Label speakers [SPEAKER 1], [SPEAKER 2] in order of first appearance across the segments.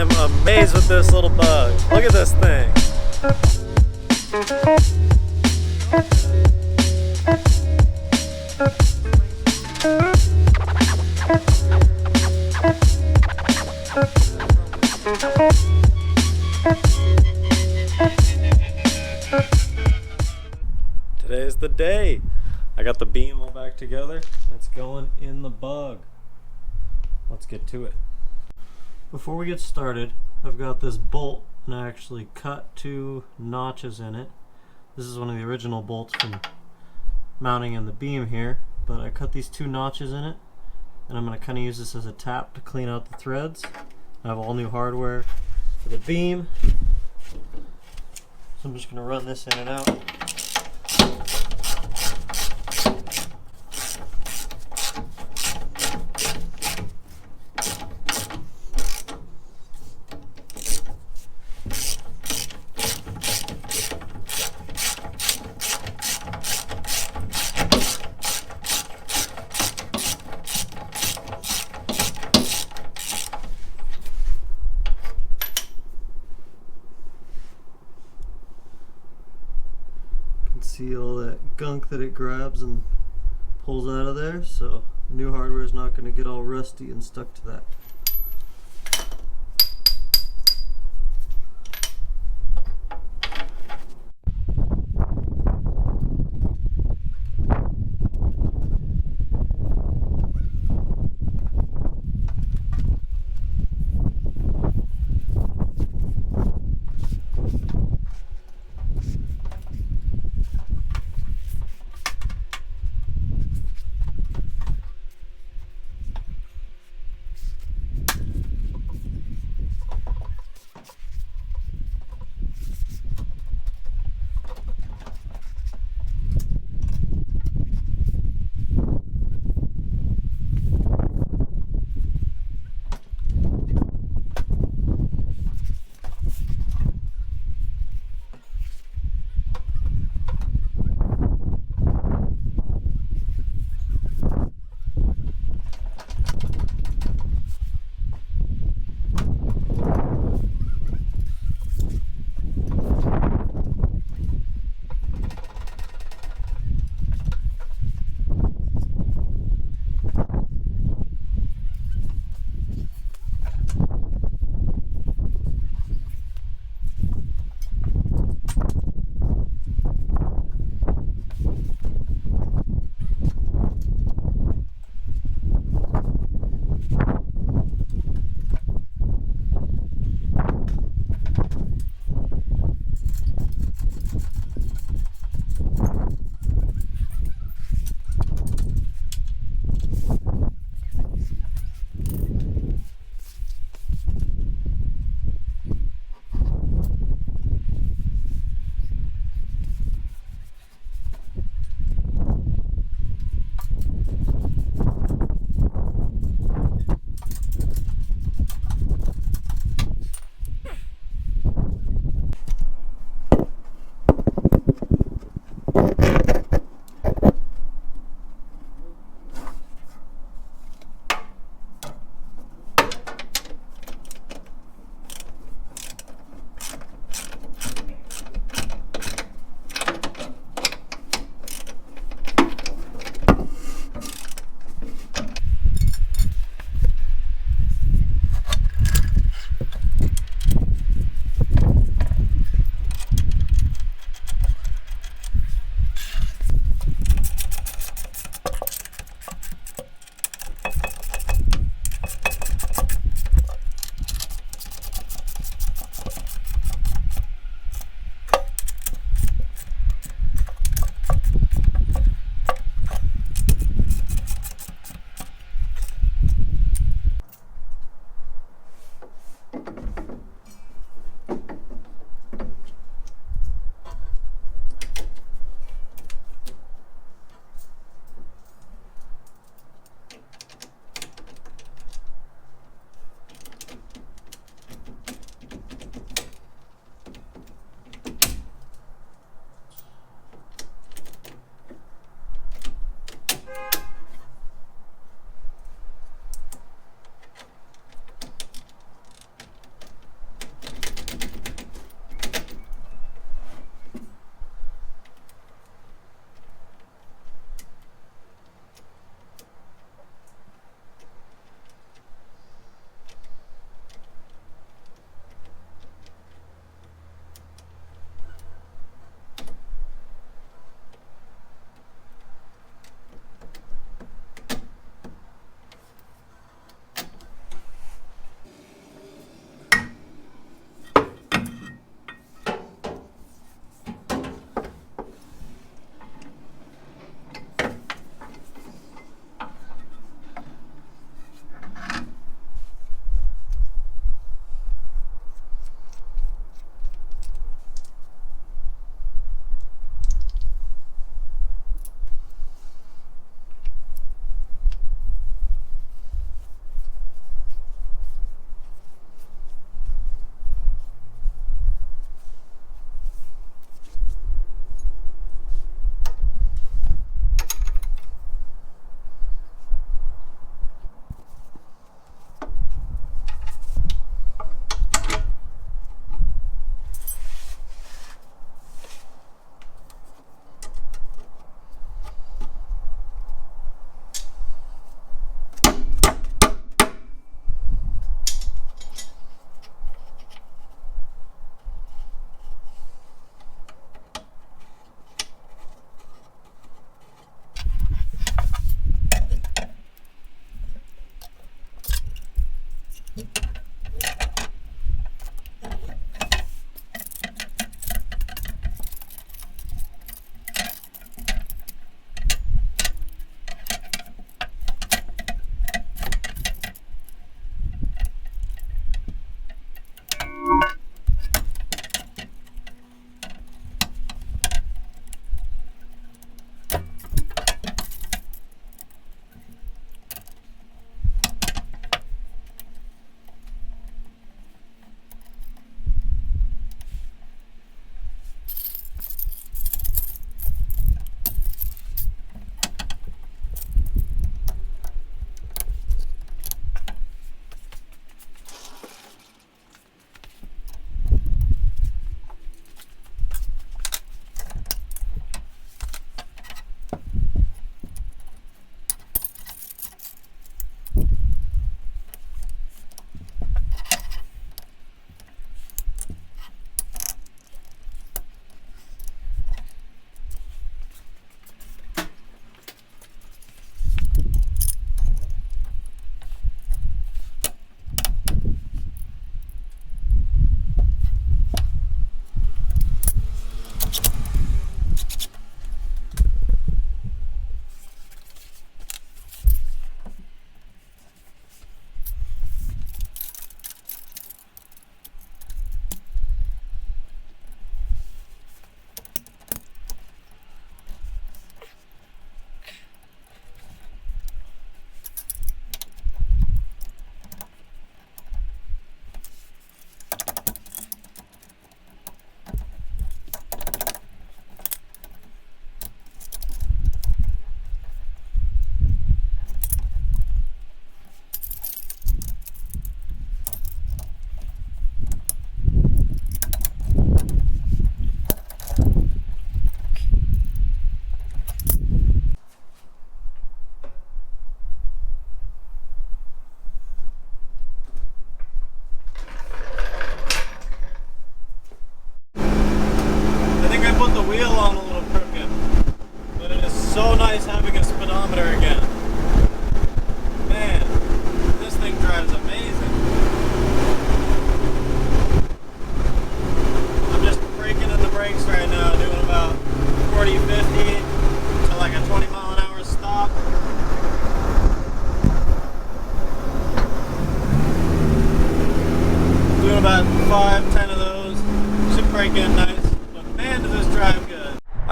[SPEAKER 1] am amazed with this little bug. Look at this thing. Today's the day. I got the beam all back together. It's going in the bug. Let's get to it. Before we get started, I've got this bolt and I actually cut 2 notches in it. This is one of the original bolts from mounting in the beam here, but I cut these 2 notches in it and I'm going to kind of use this as a tap to clean out the threads. I have all new hardware for the beam, so I'm just going to run this in and out. See all that gunk that it grabs and pulls out of there, so new hardware is not going to get all rusty and stuck to that.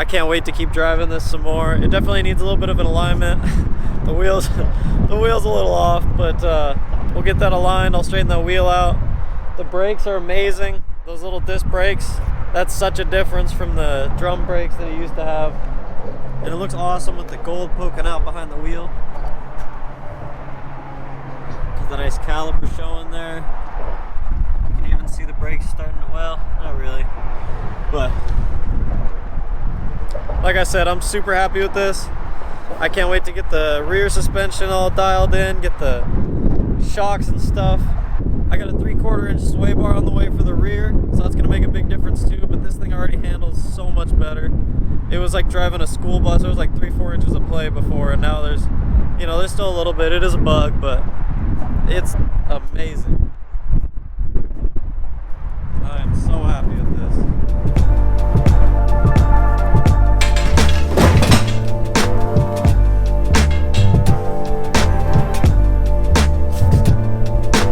[SPEAKER 1] can't wait to keep driving this some more. It definitely needs a little bit of an alignment. The wheel's a little off, but we'll get that aligned. I'll straighten that wheel out. The brakes are amazing. Those little disc brakes, that's such a difference from the drum brakes that it used to have. And it looks awesome with the gold poking out behind the wheel. Got the nice caliper showing there. You can even see the brakes starting to, well, not really. But like I said, I'm super happy with this. I can't wait to get the rear suspension all dialed in, get the shocks and stuff. I got a 3/4 inch sway bar on the way for the rear, so that's gonna make a big difference too, but this thing already handles so much better. It was like driving a school bus. It was like 3-4 inches of play before, and now there's, you know, there's still a little bit. It is a bug, but it's amazing.